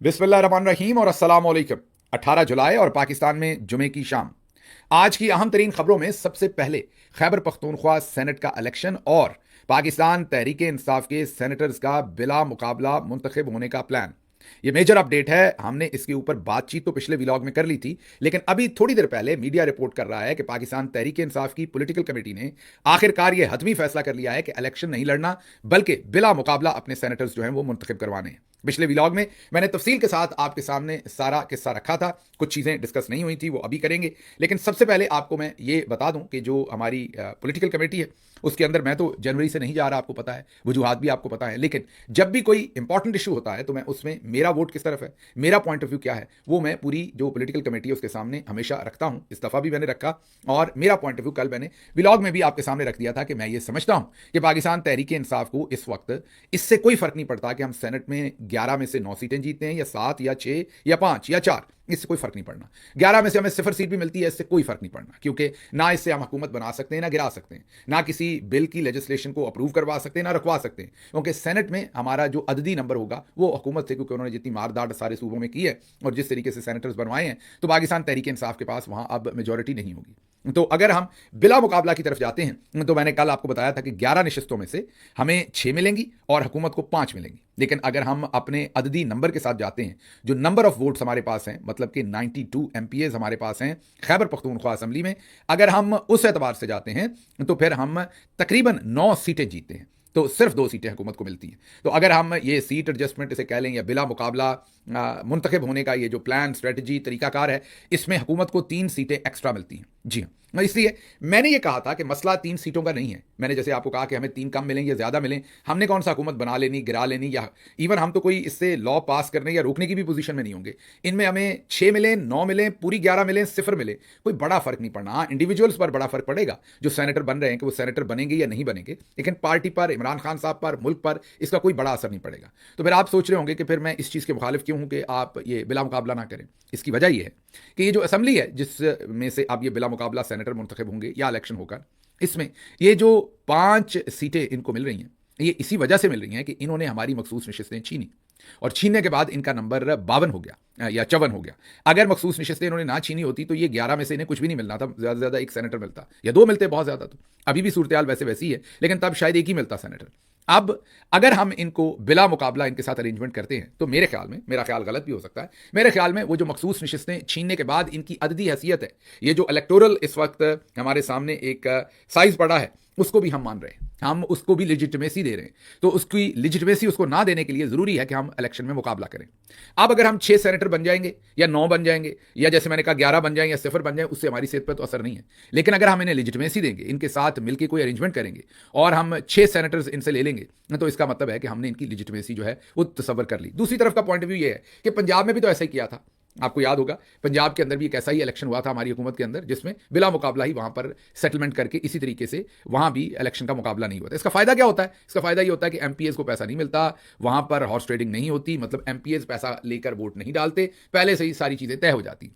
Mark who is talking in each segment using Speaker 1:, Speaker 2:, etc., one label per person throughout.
Speaker 1: बिस्मिल्लाहिर्रहमानिर्रहीम और अस्सलाम वालेकुम। 18 जुलाई और पाकिस्तान में जुमे की शाम। आज की अहम तरीन खबरों में सबसे पहले खैबर पख्तूनख्वा सेनेट का इलेक्शन और पाकिस्तान तहरीक इंसाफ के सेनेटर्स का बिला मुकाबला मुंतखब होने का प्लान। ये मेजर अपडेट है। हमने इसके ऊपर बातचीत तो पिछले व्लॉग में कर ली थी, लेकिन अभी थोड़ी देर पहले मीडिया रिपोर्ट कर रहा है कि पाकिस्तान तहरीक इंसाफ की पॉलिटिकल कमेटी ने आखिरकार यह हतमी फैसला कर लिया है कि इलेक्शन नहीं लड़ना, बल्कि बिला मुकाबला अपने सेनेटर्स जो हैं वो मुंतखब करवाने हैं। पिछले व्लॉग में मैंने तफसील के साथ आपके सामने सारा किस्सा रखा था। कुछ चीज़ें डिस्कस नहीं हुई थी, वो अभी करेंगे। लेकिन सबसे पहले आपको मैं ये बता दूं कि जो हमारी पॉलिटिकल कमेटी है उसके अंदर मैं तो जनवरी से नहीं जा रहा, आपको पता है, वजूहात भी आपको पता है। लेकिन जब भी कोई इंपॉर्टेंट इशू होता है तो मैं उसमें मेरा वोट किस तरफ है, मेरा पॉइंट ऑफ व्यू क्या है, वो मैं पूरी जो पॉलिटिकल कमेटी है उसके सामने हमेशा रखता हूं। इस दफ़ा भी मैंने रखा और मेरा पॉइंट ऑफ व्यू कल मैंने व्लॉग में भी आपके सामने रख दिया था कि मैं ये समझता हूं कि पाकिस्तान तहरीक इंसाफ को इस वक्त इससे कोई फर्क नहीं पड़ता कि हम सेनेट में 11 में से 9 सीटें जीतते हैं या 7 या 6 या 5 या 4, इससे कोई फर्क नहीं पड़ना। 11 में से हमें 0 सीट भी मिलती है, इससे कोई फर्क नहीं पड़ना, क्योंकि ना इससे हम हुकूमत बना सकते हैं ना गिरा सकते हैं, ना किसी बिल की लेजिस्लेशन को अप्रूव करवा सकते हैं ना रखवा सकते हैं, क्योंकि सेनेट में हमारा जो अददी नंबर होगा वो हुकूमत से, क्योंकि उन्होंने जितनी मारदाड़ सारे सूबों में की है और जिस तरीके से सेनेटर्स बनवाए हैं, तो पाकिस्तान तहरीक इंसाफ के पास वहां अब मेजोरिटी नहीं होगी। तो अगर हम बिला मुकाबला की तरफ जाते हैं तो मैंने कल आपको बताया था कि 11 नशिस्तों में से हमें 6 मिलेंगी और हुकूमत को 5 मिलेंगी। लेकिन अगर हम अपने अददी नंबर के साथ जाते हैं, जो नंबर ऑफ वोट्स हमारे पास हैं, मतलब कि 92 एमपीएज हमारे पास हैं खैबर पख्तूनख्वा असेंबली में, अगर हम उस एतबार से जाते हैं तो फिर हम तकरीबन 9 सीटें जीतते हैं, तो सिर्फ 2 सीटें हुकूमत को मिलती हैं। तो अगर हम ये सीट एडजस्टमेंट इसे कह लें या बिला मुकाबला मुंतखब होने का ये जो प्लान, स्ट्रेटजी, तरीकाकार है, इसमें हुकूमत को 3 सीटें एक्स्ट्रा मिलती हैं। जी हाँ, इसलिए मैंने ये कहा था कि मसला 3 सीटों का नहीं है। मैंने जैसे आपको कहा कि हमें 3 कम मिलें या ज़्यादा मिलें, हमने कौन सा हुकूमत बना लेनी, गिरा लेनी, या इवन हम तो कोई इससे लॉ पास करने या रोकने की भी पोजीशन में नहीं होंगे। इनमें हमें 6 मिलें, 9 मिलें, पूरी 11 मिलें, 0 मिले, कोई बड़ा फर्क नहीं पड़ना। हाँ, इंडिविजुअल्स पर बड़ा फर्क पड़ेगा, जो सेनेटर बन रहे हैं कि वो सेनेटर बनेंगे या नहीं बनेंगे, लेकिन पार्टी पर, इमरान खान साहब पर, मुल्क पर इसका कोई बड़ा असर नहीं पड़ेगा। तो फिर आप सोच रहे होंगे कि फिर मैं इस चीज़ के मुखालिफ क्यों हूं कि आप ये बिला मुकाबला ना करें। इसकी वजह यह है कि ये जो असेंबली है जिसमें से अब ये बिला मुकाबला सेनेटर मुंतखब होंगे या इलेक्शन होकर, इसमें ये जो 5 सीटें इनको मिल रही हैं, ये इसी वजह से मिल रही हैं कि इन्होंने हमारी मखसूस नशिस्तें छीनी और छीनने के बाद इनका नंबर 52 हो गया या 54 हो गया। अगर मखसूस नशिस्तें इन्होंने ना छीनी होती तो ये 11 में से इन्हें कुछ भी नहीं मिलना था, ज़्यादा से ज़्यादा एक सेनेटर मिलता या 2 मिलते, बहुत ज़्यादा। तो अभी भी सूरत हाल वैसे वैसी है, लेकिन तब शायद एक ही मिलता सेनेटर। अब अगर हम इनको बिला मुकाबला इनके साथ अरेंजमेंट करते हैं तो मेरे ख्याल में, मेरा ख्याल गलत भी हो सकता है, मेरे ख्याल में वो जो मखसूस नशिस्तें छीनने के बाद इनकी अददी हैसियत है, ये जो इलेक्टोरल इस वक्त हमारे सामने एक साइज पड़ा है, उसको भी हम मान रहे हैं, हम उसको भी लेजिटिमेसी दे रहे हैं। तो उसकी लेजिटिमेसी उसको ना देने के लिए ज़रूरी है कि हम इलेक्शन में मुकाबला करें। अब अगर हम 6 सेनेटर बन जाएंगे या 9 बन जाएंगे या जैसे मैंने कहा 11 बन जाएं या 0 बन जाएं, उससे हमारी सेहत पर तो असर नहीं है। लेकिन अगर हम इन्हें लेजिटिमेसी देंगे, इनके साथ मिलकर कोई अरेंजमेंट करेंगे और हम 6 सेनेटर्स इनसे ले लेंगे, तो इसका मतलब है कि हमने इनकी लेजिटिमेसी जो है वो तसव्वुर कर ली। दूसरी तरफ का पॉइंट ऑफ व्यू ये है कि पंजाब में भी तो ऐसा ही किया था। आपको याद होगा पंजाब के अंदर भी एक ऐसा ही इलेक्शन हुआ था हमारी हुकूमत के अंदर, जिसमें बिला मुकाबला ही वहां पर सेटलमेंट करके इसी तरीके से वहां भी इलेक्शन का मुकाबला नहीं हुआ था। इसका फायदा क्या होता है? इसका फायदा ये होता है कि एमपीएस को पैसा नहीं मिलता, वहां पर हॉर्स ट्रेडिंग नहीं होती, मतलब एमपीएस पैसा लेकर वोट नहीं डालते, पहले से ही सारी चीजें तय हो जाती।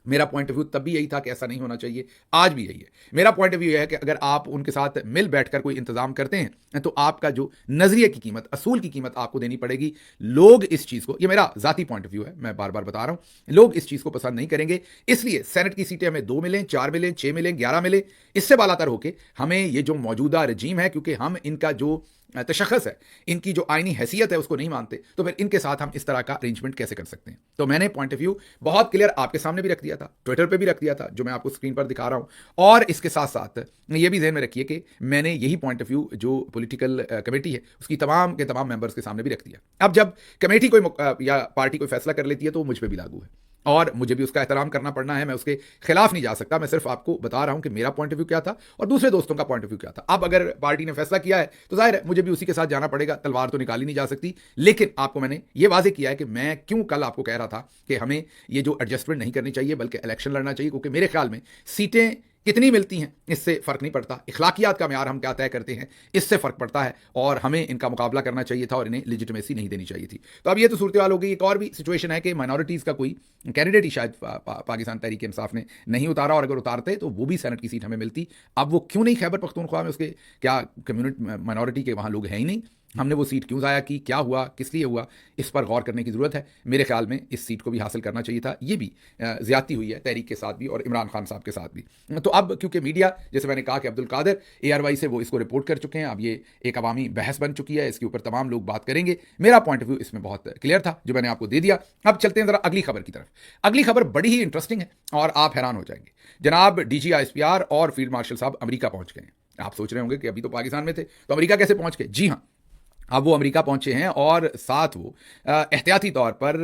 Speaker 1: मेरा पॉइंट ऑफ व्यू तब भी यही था कि ऐसा नहीं होना चाहिए, आज भी यही है। मेरा पॉइंट ऑफ व्यू यह है कि अगर आप उनके साथ मिल बैठकर कोई इंतजाम करते हैं तो आपका जो नजरिए की कीमत, असूल की कीमत आपको देनी पड़ेगी। लोग इस चीज को, ये मेरा जाती पॉइंट ऑफ व्यू है, मैं बार बार बता रहा हूं, लोग इस चीज को पसंद नहीं करेंगे। इसलिए सेनेट की सीटें हमें 2 मिलें, 4 मिलें, 6 मिलें, 11 मिले, इससे बालातर होकर हमें ये जो मौजूदा रजीम है, क्योंकि हम इनका जो तशख़्ख़ुस है, इनकी जो आईनी हैसियत है उसको नहीं मानते, तो फिर इनके साथ हम इस तरह का अरेंजमेंट कैसे कर सकते हैं। तो मैंने पॉइंट ऑफ व्यू बहुत क्लियर आपके सामने भी रख दिया था, ट्विटर पे भी रख दिया था, जो मैं आपको स्क्रीन पर दिखा रहा हूं। और इसके साथ साथ ये भी ध्यान में रखिए कि मैंने यही पॉइंट ऑफ व्यू जो पॉलिटिकल कमेटी है उसकी तमाम के तमाम मेंबर्स के सामने भी रख दिया। अब जब कमेटी कोई या पार्टी कोई फैसला कर लेती है तो वो मुझ पर भी लागू है और मुझे भी उसका एहतराम करना पड़ना है, मैं उसके खिलाफ नहीं जा सकता। मैं सिर्फ आपको बता रहा हूं कि मेरा पॉइंट ऑफ व्यू क्या था और दूसरे दोस्तों का पॉइंट ऑफ व्यू क्या था। अब अगर पार्टी ने फैसला किया है तो जाहिर है मुझे भी उसी के साथ जाना पड़ेगा, तलवार तो निकाली नहीं जा सकती। लेकिन आपको मैंने ये वाजे किया है कि मैं क्यों कल आपको कह रहा था कि हमें ये जो एडजस्टमेंट नहीं करनी चाहिए बल्कि इलेक्शन लड़ना चाहिए, क्योंकि मेरे ख्याल में सीटें कितनी मिलती हैं इससे फ़र्क नहीं पड़ता, इखलाकियात का म्यार हम क्या तय करते हैं इससे फ़र्क पड़ता है, और हमें इनका मुकाबला करना चाहिए था और इन्हें लेजिटिमेसी नहीं देनी चाहिए थी। तो अब ये तो सूरत हाल हो गई। एक और भी सिचुएशन है कि माइनॉरिटीज़ का कोई कैंडिडेट ही शायद पाकिस्तान तहरीक इंसाफ ने नहीं उतारा, और अगर उतारते तो वो भी सेनेट की सीट हमें मिलती। अब वो क्यों नहीं खैबर पख्तूनख्वा में, उसके क्या कम्युनिटी माइनॉरिटी के वहाँ लोग हैं ही नहीं, हमने वो सीट क्यों ज़ाया की, क्या हुआ, किस लिए हुआ, इस पर गौर करने की ज़रूरत है। मेरे ख्याल में इस सीट को भी हासिल करना चाहिए था। ये भी ज़्यादती हुई है तहरीक के साथ भी और इमरान खान साहब के साथ भी। तो अब क्योंकि मीडिया, जैसे मैंने कहा कि अब्दुल कादिर ARY से वो इसको रिपोर्ट कर चुके हैं, अब ये एक अवामी बहस बन चुकी है, इसके ऊपर तमाम लोग बात करेंगे। मेरा पॉइंट ऑफ व्यू इसमें बहुत क्लियर था जो मैंने आपको दे दिया। अब चलते हैं ज़रा अगली खबर की तरफ। अगली खबर बड़ी ही इंटरेस्टिंग है और आप हैरान हो जाएंगे। जनाब DG ISPR और फील्ड मार्शल साहब अमेरिका पहुंच गए हैं। आप सोच रहे होंगे कि अभी तो पाकिस्तान में थे, तो अमेरिका कैसे पहुंच गए? जी हाँ, अब वो अमेरिका पहुंचे हैं और साथ वो एहतियाती तौर पर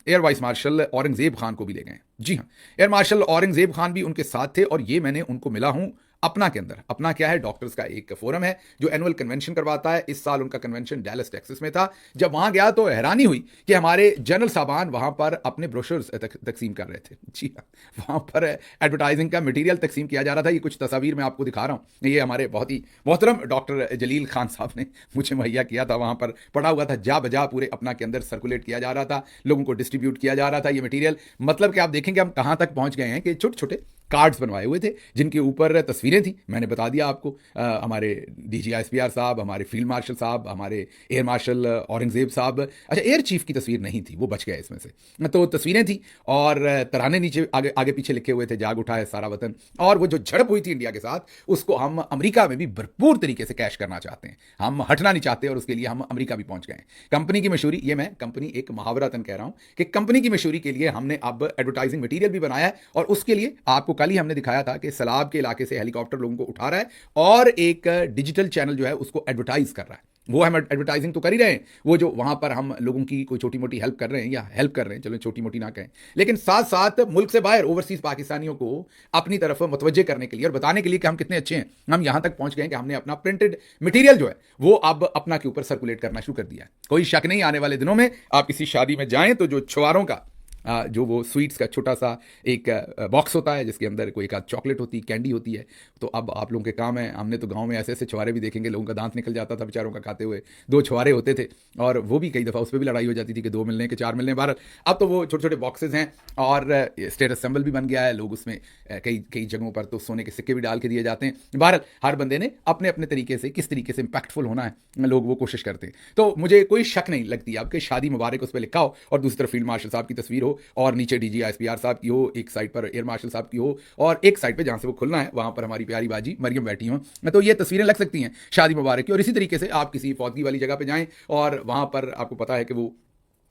Speaker 1: air vice marshal Aurangzeb Khan को भी ले गए। जी हाँ, एयर मार्शल औरंगजेब खान भी उनके साथ थे और ये मैंने उनको मिला हूं अपना के अंदर। अपना क्या है? डॉक्टर्स का एक फोरम है जो एनुअल कन्वेंशन करवाता है। इस साल उनका कन्वेंशन डैलस टेक्सास में था। जब वहां गया तो हैरानी हुई कि हमारे जनरल साहबान वहां पर अपने ब्रोशर्स तकसीम कर रहे थे। जी हाँ, वहां पर एडवर्टाइजिंग का मटीरियल तकसीम किया जा रहा था। ये कुछ तस्वीर मैं आपको दिखा रहा हूँ। ये हमारे बहुत ही मोहतरम डॉक्टर जलील खान साहब ने मुझे मुहैया किया था। वहां पर पड़ा हुआ था, जा बजा पूरे अपना के अंदर सर्कुलेट किया जा रहा था, लोगों को डिस्ट्रीब्यूट किया जा रहा था ये मटीरियल। मतलब कि आप देखेंगे हम कहां तक पहुंच गए हैं कि छोटे छोटे कार्ड्स बनवाए हुए थे जिनके ऊपर तस्वीरें थी। मैंने बता दिया आपको, हमारे DG ISPR साहब, हमारे फील्ड मार्शल साहब, हमारे एयर मार्शल औरंगजेब साहब, अच्छा एयर चीफ की तस्वीर नहीं थी, वो बच गया इसमें से। तो तस्वीरें थी और तराने नीचे आगे आगे पीछे लिखे हुए थे, जाग उठा है सारा वतन। और वो जो झड़प हुई थी इंडिया के साथ, उसको हम अमेरिका में भी भरपूर तरीके से कैश करना चाहते हैं। हम हटना नहीं चाहते और उसके लिए हम अमेरिका भी पहुंच गए। कंपनी की मशहूरी, ये मैं कंपनी एक मुहावरातन कह रहा हूं कि कंपनी की मशहूरी के लिए हमने अब एडवर्टाइजिंग मटीरियल भी बनाया है। और उसके लिए आपको कल ही हमने दिखाया था कि सलाब के इलाके से हेलीकॉप्टर लोगों को उठा रहा है और एक डिजिटल चैनल जो है उसको एडवर्टाइज कर रहा है। वो हम एडवर्टाइजिंग तो कर ही रहे हैं, वो जो वहां पर हम लोगों की कोई छोटी मोटी हेल्प कर रहे हैं या हेल्प कर रहे हैं, चलो छोटी मोटी ना कहें, लेकिन साथ साथ मुल्क से बाहर ओवरसीज पाकिस्तानियों को अपनी तरफ मुतवज्जे करने के लिए और बताने के लिए कि हम कितने अच्छे हैं। हम यहां तक पहुंच गए कि हमने अपना प्रिंटेड मटीरियल जो है वो अब अपना के ऊपर सर्कुलेट करना शुरू कर दिया है। कोई शक नहीं, आने वाले दिनों में आप किसी शादी में जाएं तो जो छुआरों का जो वो स्वीट्स का छोटा सा एक बॉक्स होता है जिसके अंदर कोई एक आध चॉकलेट होती है, कैंडी होती है, तो अब आप लोगों के काम है। हमने तो गांव में ऐसे ऐसे छुआरे भी देखेंगे, लोगों का दांत निकल जाता था बेचारों का खाते हुए। 2 छुआरे होते थे और वो भी कई दफ़ा उस पर भी लड़ाई हो जाती थी कि 2 मिलने के 4 मिलने। बहरहाल अब तो वो छोटे छोटे बॉक्सेस हैं और स्टेटस सिंबल भी बन गया है। लोग उसमें कई कई जगहों पर तो सोने के सिक्के भी डाल के दिए जाते हैं। बहरहाल हर बंदे ने अपने अपने तरीके से किस तरीके से इम्पैक्टफुल होना है, लोग वो कोशिश करते हैं। तो मुझे कोई शक नहीं लगती अब कि शादी मुबारक उस पर लिखा हो और दूसरी तरफ फील्ड मार्शल साहब की तस्वीर हो और नीचे DG ISPR साहब की हो, एक साइड पर एयर मार्शल साहब की हो और एक साइड पे जहां से वो खुलना है वहां पर हमारी प्यारी बाजी मरियम बैठी हो। तो ये तस्वीरें लग सकती हैं शादी मुबारक की। और इसी तरीके से आप किसी फौतगी वाली जगह पे जाएं और वहां पर आपको पता है कि वो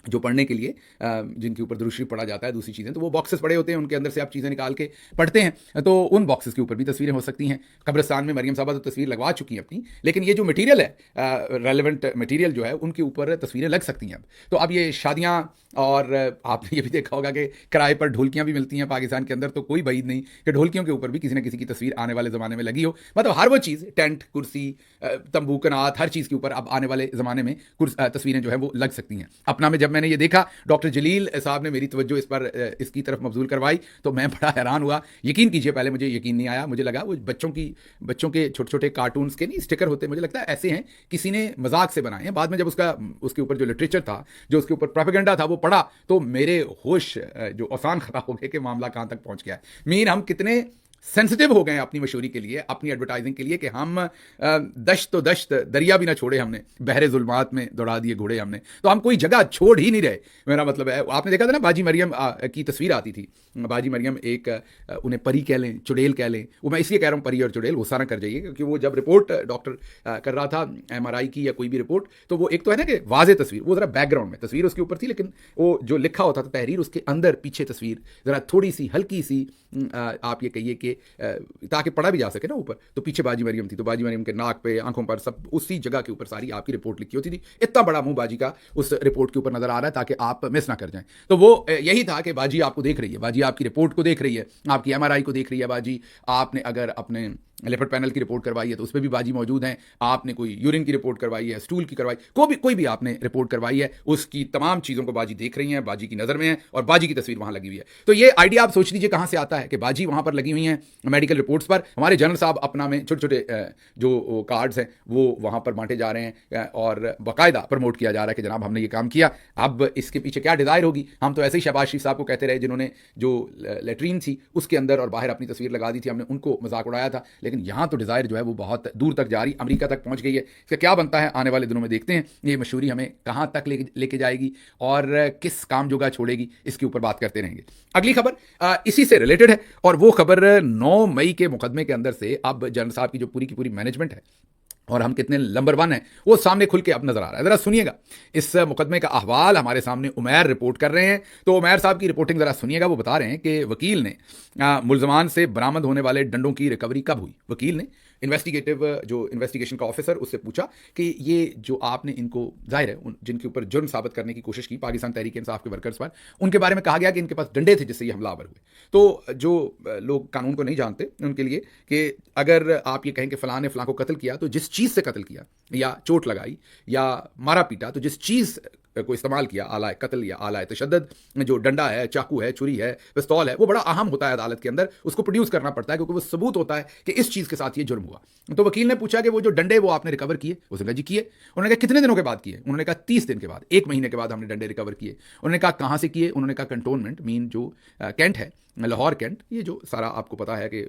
Speaker 1: जो पढ़ने के लिए जिनके ऊपर दुरूद शरीफ पढ़ा जाता है, दूसरी चीज़ें, तो वो बॉक्सेस पड़े होते हैं, उनके अंदर से आप चीज़ें निकाल के पढ़ते हैं, तो उन बॉक्सेस के ऊपर भी तस्वीरें हो सकती हैं। कब्रिस्तान में मरियम साहबा तो तस्वीर लगवा चुकी हैं अपनी, लेकिन ये जो मटीरियल है, रेलेवेंट मटीरियल जो है, उनके ऊपर तस्वीरें लग सकती हैं अब। तो अब ये शादियाँ, और आपने ये भी देखा होगा कि किराए पर ढोलकियाँ भी मिलती हैं पाकिस्तान के अंदर, तो कोई बईद नहीं कि ढोलकियों के ऊपर भी किसी न किसी की तस्वीर आने वाले ज़माने में लगी हो। मतलब हर वो चीज़, टेंट, कुर्सी, तंबू, कनात, हर चीज़ के ऊपर अब आने वाले ज़माने में तस्वीरें जो है वो लग सकती हैं। अपना में जब मैंने ये देखा, डॉक्टर जलील साहब ने मेरी तवज्जो इसकी तरफ मबजूल करवाई, तो मैं बड़ा हैरान हुआ। यकीन कीजिए, पहले मुझे यकीन नहीं आया। मुझे लगा वो बच्चों के छोटे छोटे कार्टून्स के नहीं स्टिकर होते, मुझे लगता है ऐसे हैं, किसी ने मजाक से बनाए हैं। बाद में जब उसके ऊपर जो लिटरेचर था, जो उसके ऊपर प्रोपेगेंडा था, वो पढ़ा तो मेरे होश जो आसान खराब हो गए कि मामला कहाँ तक पहुँच गया है। मीन हम कितने सेंसिटिव हो गए हैं अपनी मशहूरी के लिए, अपनी एडवर्टाइजिंग के लिए, कि हम दश्त तो दश्त दरिया भी ना छोड़े हमने, बहरे जुल्मात में दौड़ा दिए घोड़े हमने। तो हम कोई जगह छोड़ ही नहीं रहे। मेरा मतलब है, आपने देखा था ना बाजी मरियम की तस्वीर आती थी। बाजी मरियम एक उन्हें परी कह लें, चुड़ैल कह लें, वो मैं इसलिए कह रहा हूँ परी और चुड़ैल, गुस्सा ना कर जाइए, क्योंकि वो जब रिपोर्ट डॉक्टर कर रहा था MRI की या कोई भी रिपोर्ट, तो वो एक तो है ना कि वाज़े तस्वीर, वो ज़रा बैकग्राउंड में तस्वीर उसके ऊपर थी, लेकिन वो जो लिखा होता था तहरीर, उसके अंदर पीछे तस्वीर ज़रा थोड़ी सी हल्की सी, आप ये कहिए कि ताकि पढ़ा भी जा सके ना ऊपर, तो पीछे बाजी मरियम थी। तो बाजी मरियम के नाक पे, आंखों पर, सब उसी जगह के ऊपर सारी आपकी रिपोर्ट लिखी होती थी। इतना बड़ा मुंह बाजी का उस रिपोर्ट के ऊपर नजर आ रहा है ताकि आप मिस ना कर जाएं। तो वो यही था कि बाजी आपको देख रही है, बाजी आपकी रिपोर्ट को देख रही है, आपकी MRI को देख रही है बाजी। आपने अगर अपने लिपिड पैनल की रिपोर्ट करवाई है तो उस पर भी बाजी मौजूद हैं। आपने कोई यूरिन की रिपोर्ट करवाई है, स्टूल की करवाई, कोई भी आपने रिपोर्ट करवाई है, उसकी तमाम चीज़ों को बाजी देख रही हैं, बाजी की नज़र में है और बाजी की तस्वीर वहाँ लगी हुई है। तो ये आइडिया आप सोच लीजिए कहाँ से आता है कि बाजी वहाँ पर लगी हुई हैं मेडिकल रिपोर्ट्स पर। हमारे जनरल साहब अपना में छोटे छोटे जो कार्ड्स हैं वो वहाँ पर बांटे जा रहे हैं और बाकायदा प्रमोट किया जा रहा है कि जनाब हमने ये काम किया। अब इसके पीछे क्या डिज़ायर होगी, हम तो ऐसे ही शहबाज शरीफ साहब को कहते रहे जिन्होंने जो लेटरीन थी उसके अंदर और बाहर अपनी तस्वीर लगा दी थी, हमने उनको मजाक उड़ाया था। लेकिन यहाँ तो डिज़ायर जो है वो बहुत दूर तक जा रही, अमेरिका तक पहुँच गई है। इसका क्या बनता है आने वाले दिनों में देखते हैं, ये मशहूरी हमें कहाँ तक लेके जाएगी और किस काम जोगा छोड़ेगी, इसके ऊपर बात करते रहेंगे। अगली खबर इसी से रिलेटेड है और वो खबर 9 मई के मुकदमे के अंदर से अब जनरल साहब की जो पूरी की पूरी मैनेजमेंट है और हम कितने नंबर 1 है वो सामने खुल के अब नजर आ रहा है। जरा सुनिएगा, इस मुकदमे का अहवाल हमारे सामने उमैर रिपोर्ट कर रहे हैं। तो उमैर साहब की रिपोर्टिंग जरा सुनिएगा। वो बता रहे हैं कि वकील ने मुलजमान से बरामद होने वाले डंडों की रिकवरी कब हुई। वकील ने इन्वेस्टिगेशन का ऑफिसर उससे पूछा कि ये जो आपने इनको, जाहिर है जिनके ऊपर जुर्म साबित करने की कोशिश की पाकिस्तान तहरीक इंसाफ के वर्कर्स पर, उनके बारे में कहा गया कि इनके पास डंडे थे जिससे ये हमलावर हुए। तो जो लोग कानून को नहीं जानते उनके लिए कि अगर आप ये कहें कि फलां ने फलां को कत्ल किया तो जिस चीज़ से कत्ल किया या चोट लगाई या मारा पीटा, तो जिस चीज़ को इस्तेमाल किया, आला कत्ल या आला तशद्दुद, जो डंडा है, चाकू है, छुरी है, पिस्तौल है, वो बड़ा अहम होता है अदालत के अंदर। उसको प्रोड्यूस करना पड़ता है क्योंकि वो सबूत होता है कि इस चीज़ के साथ ये जुर्म हुआ। तो वकील ने पूछा कि वो जो डंडे वो आपने रिकवर किए? उसने कहा जी किए। उन्होंने कहा कितने दिनों के बाद किए? उन्होंने कहा 30 दिन के बाद, 1 महीने के बाद हमने डंडे रिकवर किए। उन्होंने कहा कहाँ से किए? उन्होंने कहा कंटोनमेंट मीन जो कैंट है, लाहौर कैंट, ये जो सारा आपको पता है कि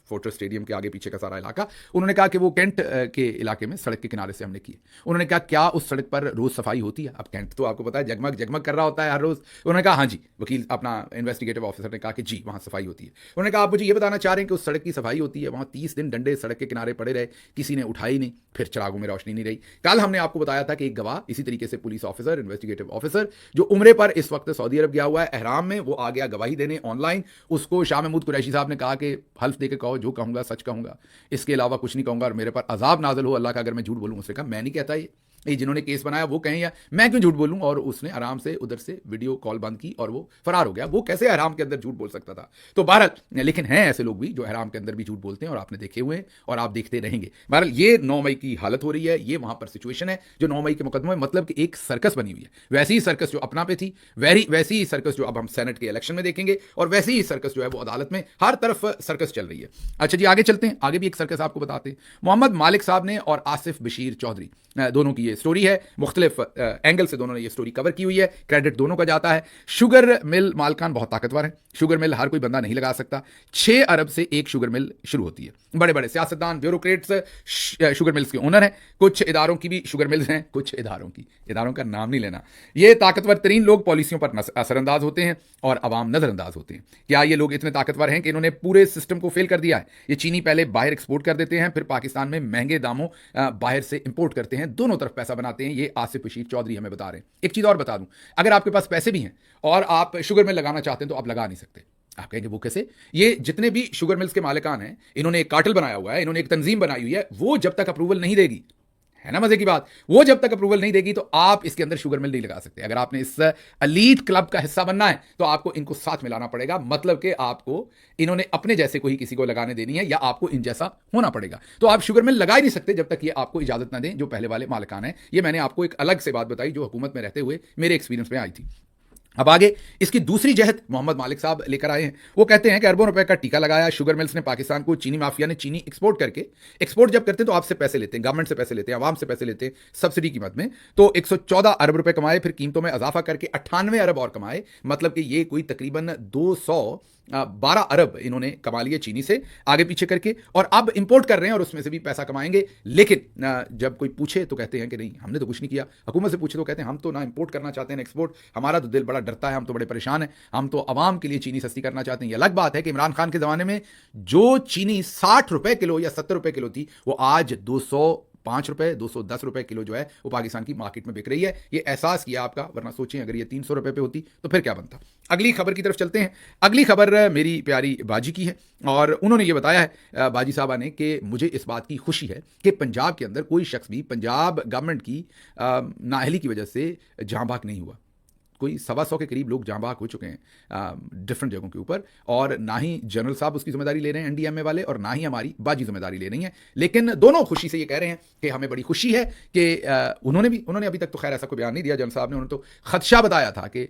Speaker 1: फोर्ट्रेस स्टेडियम के आगे पीछे का सारा इलाका, उन्होंने कहा कि वो कैंट के इलाके में सड़क के किनारे से हमने किए। उन्होंने कहा क्या उस सड़क पर रोज सफाई होती है? अब कैंट तो आपको पता है जगमग जगमग कर रहा होता है हर रोज। उन्होंने कहा हाँ जी। वकील अपना इन्वेस्टिगेटिव ऑफिसर ने कहा कि जी वहाँ सफाई होती है। उन्होंने कहा आप मुझे ये बताना चाह रहे हैं कि उस सड़क की सफाई होती है, वहाँ 30 दिन डंडे सड़क के किनारे पड़े रहे, किसी ने उठाई नहीं, फिर चिरागों में रोशनी नहीं रही। कल हमने आपको बताया था कि एक गवाह, इसी तरीके से पुलिस ऑफिसर, इन्वेस्टिगेटिव ऑफिसर जो उम्रे पर इस वक्त सऊदी अरब गया हुआ है एहराम में, वो आ गया गवाही देने ऑनलाइन। उसको शाह महमूद कुरैशी साहब ने कहा कि हल्फ देके कहो, जो कहूंगा सच कहूंगा, इसके अलावा कुछ नहीं कहूंगा और मेरे पर अजाब नाज़िल हो अल्लाह का अगर मैं झूठ बोलूं। उसने कहा मैं नहीं कहता, ये जिन्होंने केस बनाया वो कहें या मैं क्यों झूठ बोलूं। और उसने आराम से उधर से वीडियो कॉल बंद की और वो फरार हो गया। वो कैसे हराम के अंदर झूठ बोल सकता था? तो बहरहाल, लेकिन हैं ऐसे लोग भी जो हराम के अंदर भी झूठ बोलते हैं और आपने देखे हुए हैं और आप देखते रहेंगे। बहरहाल ये 9 मई की हालत हो रही है, ये वहां पर सिचुएशन है जो 9 मई के मुकदमे में, मतलब कि एक सर्कस बनी हुई है। वैसी ही सर्कस जो अपना पे थी, वैसी ही सर्कस जो अब हम सेनेट के इलेक्शन में देखेंगे और वैसी ही सर्कस जो है वो अदालत में, हर तरफ सर्कस चल रही है। अच्छा जी, आगे चलते हैं, आगे भी एक सर्कस आपको बताते हैं। मोहम्मद मालिक साहब ने और आसिफ बशीर चौधरी दोनों की ये स्टोरी है, मुख्तलिफ एंगल से दोनों ने ये स्टोरी कवर की हुई है, क्रेडिट दोनों का जाता है। शुगर मिल मालकान बहुत ताकतवर है, शुगर मिल हर कोई बंदा नहीं लगा सकता। 6 अरब से एक शुगर मिल शुरू होती है। बड़े बड़े सियासतदान, ब्यूरोक्रेट्स शुगर मिल्स के ओनर हैं। कुछ इदारों की भी शुगर मिल्स हैं, कुछ इदारों का नाम नहीं लेना। ये ताकतवर तरीन लोग पॉलिसियों पर असरअंदाज होते हैं और अवाम नजरअंदाज होते हैं। क्या ये लोग इतने ताकतवर हैं कि इन्होंने पूरे सिस्टम को फेल कर दिया है? ये चीनी पहले बाहर एक्सपोर्ट कर देते हैं, फिर पाकिस्तान में महंगे दामों बाहर से इंपोर्ट करते हैं, दोनों तरफ पैसा बनाते हैं। ये आसिफ बशीर चौधरी हमें बता रहे हैं। एक चीज और बता दूं, अगर आपके पास पैसे भी हैं और आप शुगर मिल लगाना चाहते हैं तो आप लगा नहीं सकते। आप कहेंगे वो कैसे? ये जितने भी शुगर मिल्स के मालिकान हैं, इन्होंने एक कार्टेल बनाया हुआ है, इन्होंने एक तंजीम बनाई हुई है, वो जब तक अप्रूवल नहीं देगी, है ना मजे की बात, वो जब तक अप्रूवल नहीं देगी तो आप इसके अंदर शुगर मिल नहीं लगा सकते। अगर आपने इस एलीट क्लब का हिस्सा बनना है तो आपको इनको साथ मिलाना पड़ेगा, मतलब कि आपको इन्होंने अपने जैसे कोई किसी को लगाने देनी है या आपको इन जैसा होना पड़ेगा। तो आप शुगर मिल लगा ही नहीं सकते जब तक ये आपको इजाजत ना दें जो पहले वाले मालिकान हैं। ये मैंने आपको एक अलग से बात बताई जो हुकूमत में रहते हुए मेरे एक्सपीरियंस में आई थी। अब आगे इसकी दूसरी जहत मोहम्मद मालिक साहब लेकर आए हैं। वो कहते हैं कि अरबों रुपए का टीका लगाया शुगर मिल्स ने पाकिस्तान को, चीनी माफिया ने चीनी एक्सपोर्ट करके, एक्सपोर्ट जब करते हैं तो आपसे पैसे लेते हैं, गवर्नमेंट से पैसे लेते हैं, आवाम से पैसे लेते हैं सब्सिडी की मद में। तो 114 अरब रुपए कमाए, फिर कीमतों में इजाफा करके 98 अरब और कमाए, मतलब कि ये कोई तकरीबन 212 अरब इन्होंने कमा लिए चीनी से आगे पीछे करके, और अब इंपोर्ट कर रहे हैं और उसमें से भी पैसा कमाएंगे। लेकिन जब कोई पूछे तो कहते हैं कि नहीं हमने तो कुछ नहीं किया। हुकूमत से पूछे तो कहते हैं हम तो ना इंपोर्ट करना चाहते हैं ना एक्सपोर्ट, हमारा तो दिल बड़ा डरता है, हम तो बड़े परेशान हैं, हम तो अवाम के लिए चीनी सस्ती करना चाहते हैं। ये अलग बात है कि इमरान खान के ज़माने में जो चीनी 60 रुपए किलो या 70 रुपए किलो थी वो आज 205 रुपए 210 रुपए किलो जो है वो पाकिस्तान की मार्केट में बिक रही है। ये एहसास किया आपका, वरना सोचें अगर ये 300 रुपए पे होती तो फिर क्या बनता। अगली खबर की तरफ चलते हैं। अगली खबर मेरी प्यारी बाजी की है और उन्होंने ये बताया है बाजी साहबा ने कि मुझे इस बात की खुशी है कि पंजाब के अंदर कोई शख्स भी पंजाब गवर्नमेंट की नाअहली की वजह से जहां भाग नहीं हुआ। कोई 125 के करीब लोग जांबाक हो चुके हैं डिफरेंट जगहों के ऊपर, और ना ही जनरल साहब उसकी जिम्मेदारी ले रहे हैं एनडीएमए वाले, और ना ही हमारी बाजी जिम्मेदारी ले रही है। लेकिन दोनों खुशी से ये कह रहे हैं कि हमें बड़ी खुशी है कि उन्होंने अभी तक तो खैर ऐसा कोई बयान नहीं दिया जनरल साहब ने, उन्होंने तो खदशा बताया था कि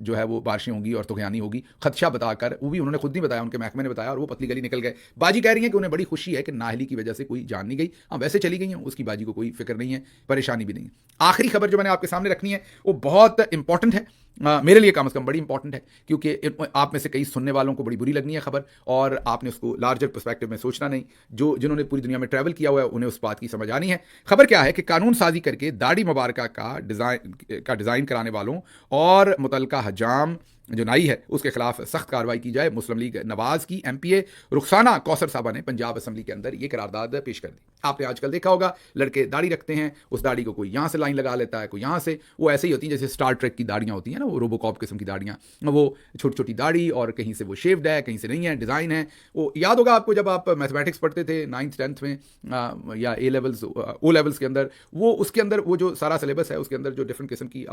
Speaker 1: जो है वो बारिशें होंगी और तुगयानी होगी, खदशा बताकर, वो भी उन्होंने खुद नहीं बताया, उनके महकमे ने बताया और वो पतली गली निकल गए। बाजी कह रही है कि उन्हें बड़ी खुशी है कि नाअहली की वजह से कोई जान नहीं गई। हाँ वैसे चली गई हैं, उसकी बाजी को कोई फिक्र नहीं है, परेशानी भी नहीं है। आखिरी खबर जो मैंने आपके सामने रखनी है वो बहुत इंपॉर्टेंट है मेरे लिए कम से कम बड़ी इंपॉर्टेंट है, क्योंकि आप में से कई सुनने वालों को बड़ी बुरी लगनी है खबर, और आपने उसको लार्जर पर्सपेक्टिव में सोचना नहीं। जिन्होंने पूरी दुनिया में ट्रैवल किया हुआ है उन्हें उस बात की समझ आनी है। खबर क्या है कि कानून साजी करके दाढ़ी मुबारका का डिज़ाइन कराने वालों और मुतल्लिका हजाम जो नाई है उसके खिलाफ सख्त कार्रवाई की जाए। मुस्लिम लीग नवाज की एमपीए रुखसाना कौसर साहबा ने पंजाब असेंबली के अंदर ये करारदाद पेश कर दी। आपने आजकल देखा होगा लड़के दाढ़ी रखते हैं, उस दाढ़ी को कोई यहाँ से लाइन लगा लेता है, कोई यहाँ से, वो ऐसे ही होती है जैसे स्टार ट्रेक की दाढ़ियाँ होती हैं ना, वो रोबोकॉप किस्म की दाढ़ियाँ, वो छोटी छोटी दाढ़ी, और कहीं से वो शेव्ड है, कहीं से नहीं है, डिज़ाइन है। वो याद होगा आपको जब आप मैथमेटिक्स पढ़ते थे 9th 10th में या ए लेवल्स ओ लेवल्स के अंदर, वो उसके अंदर वो जो सारा सिलेबस है उसके अंदर जो डिफरेंट किस्म की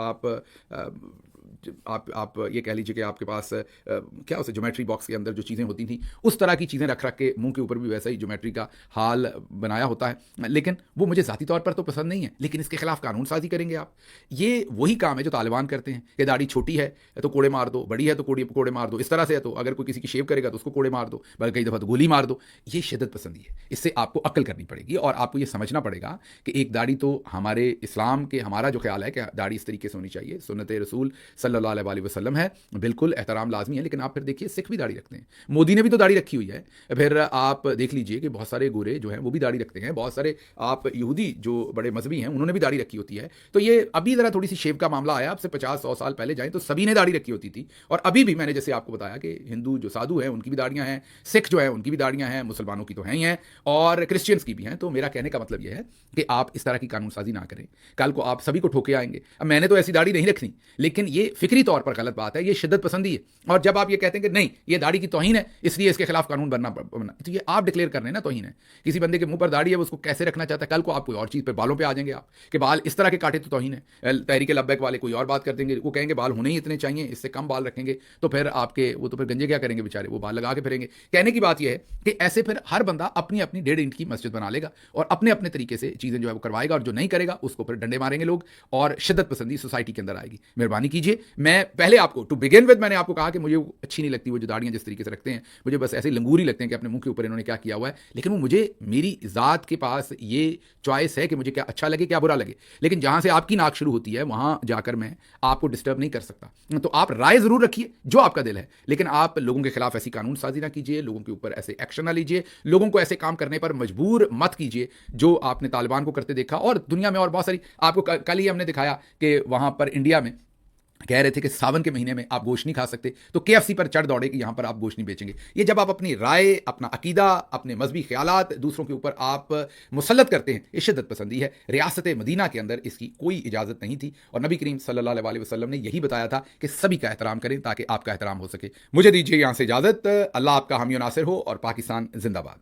Speaker 1: आप ये कह लीजिए कि आपके पास क्या उसे ज्योमेट्री बॉक्स के अंदर जो चीज़ें होती थी उस तरह की चीज़ें रख रख के मुंह के ऊपर भी वैसा ही ज्योमेट्री का हाल बनाया होता है। लेकिन वो मुझे ज़ाती तौर पर तो पसंद नहीं है, लेकिन इसके खिलाफ कानून साजी करेंगे आप। ये वही काम है जो तालिबान करते हैं कि दाढ़ी छोटी है तो कोड़े मार दो, बड़ी है तो कोड़े मार दो, इस तरह से है तो अगर कोई किसी की शेव करेगा तो उसको कोड़े मार दो, बल्कि कई दफ़ा तो गोली मार दो। ये शिद्दत पसंदी है, इससे आपको अक्ल करनी पड़ेगी और आपको ये समझना पड़ेगा कि एक दाढ़ी तो हमारे इस्लाम के, हमारा जो ख्याल है कि दाढ़ी इस तरीके से होनी चाहिए, सुन्नत रसूल सल्लल्लाहु अलैहि वसल्लम है, बिल्कुल एहतराम लाजमी है। लेकिन आप फिर देखिए सिख भी दाढ़ी रखते हैं, मोदी ने भी तो दाढ़ी रखी हुई है। फिर आप देख लीजिए कि बहुत सारे गोरे जो हैं वो भी दाढ़ी रखते हैं, बहुत सारे आप यहूदी जो बड़े मजहबी हैं उन्होंने भी दाढ़ी रखी होती है। तो ये अभी ज़रा थोड़ी सी शेव का मामला आया, आपसे 50-100 साल पहले जाएं तो सभी ने दाढ़ी रखी होती थी, और अभी भी मैंने जैसे आपको बताया कि हिंदू जो साधु हैं उनकी भी दाढ़ियाँ हैं, सिख जो हैं उनकी भी दाढ़ियाँ हैं, मुसलमानों की तो हैं ही हैं, और क्रिश्चियंस की भी हैं। तो मेरा कहने का मतलब यह है कि आप इस तरह की कानून साजी ना करें, कल को आप सभी को ठोके आएंगे। अब मैंने तो ऐसी दाढ़ी नहीं रखनी, लेकिन ये फिक्री तौर पर गलत बात है, ये शिद्दत पसंदी है। और जब आप ये कहते हैं कि नहीं ये दाढ़ी की तौहीन है इसलिए इसके खिलाफ कानून बनना, तो ये आप डिक्लेयर कर रहे हैं ना तौहीन है। किसी बंदे के मुंह पर दाढ़ी है वो उसको कैसे रखना चाहता है, कल को आप कोई और चीज़ पर बालों पे आ जाएंगे आप कि बाल इस तरह के काटे तो तौहीन है। तहरीक लब्बैक वाले कोई और बात कर देंगे, वो कहेंगे बाल होने ही इतने चाहिए, इससे कम बाल रखेंगे तो फिर आपके वो तो फिर गंजे क्या करेंगे बेचारे, वो बाल लगा के फिरेंगे। कहने की बात यह है कि ऐसे फिर हर बंदा अपनी अपनी 1.5 इंच की मस्जिद बना लेगा और अपने अपने तरीके से चीज़ें जो है वो करवाएगा, और जो नहीं करेगा उसको फिर डंडे मारेंगे लोग, और शिद्दत पसंदी सोसाइटी के अंदर आएगी। मेहरबानी कीजिए, मैं पहले आपको टू बिगिन विद मैंने आपको कहा कि मुझे अच्छी नहीं लगती वो जो दाढ़ियाँ जिस तरीके से रखते हैं, मुझे बस ऐसे लंगूर ही लगते हैं कि अपने मुंह के ऊपर इन्होंने क्या किया हुआ है। लेकिन वो मुझे, मेरी ज़ात के पास ये चॉइस है कि मुझे क्या अच्छा लगे क्या बुरा लगे, लेकिन जहाँ से आपकी नाक शुरू होती है वहाँ जाकर मैं आपको डिस्टर्ब नहीं कर सकता। तो आप राय ज़रूर रखिए जो आपका दिल है, लेकिन आप लोगों के खिलाफ ऐसी कानून साजी ना कीजिए, लोगों के ऊपर ऐसे एक्शन ना लीजिए, लोगों को ऐसे काम करने पर मजबूर मत कीजिए जो आपने तालिबान को करते देखा, और दुनिया में और बहुत सारी, आपको कल ही हमने दिखाया कि वहाँ पर इंडिया में कह रहे थे कि सावन के महीने में आप गोश्त नहीं खा सकते, तो केएफसी पर चढ़ दौड़े कि यहां पर आप गोश्त नहीं बेचेंगे। ये जब आप अपनी राय, अपना अकीदा, अपने मजहबी ख्यालात दूसरों के ऊपर आप मुसल्लत करते हैं, ये शिद्दत पसंदी है। रियासत मदीना के अंदर इसकी कोई इजाज़त नहीं थी, और नबी करीम सल्लल्लाहु अलैहि वसल्लम ने यही बताया था कि सभी का एहतराम करें ताकि आपका एहतराम हो सके। मुझे दीजिए यहाँ से इजाज़त। अल्लाह आपका हामी नासिर हो, और पाकिस्तान जिंदाबाद।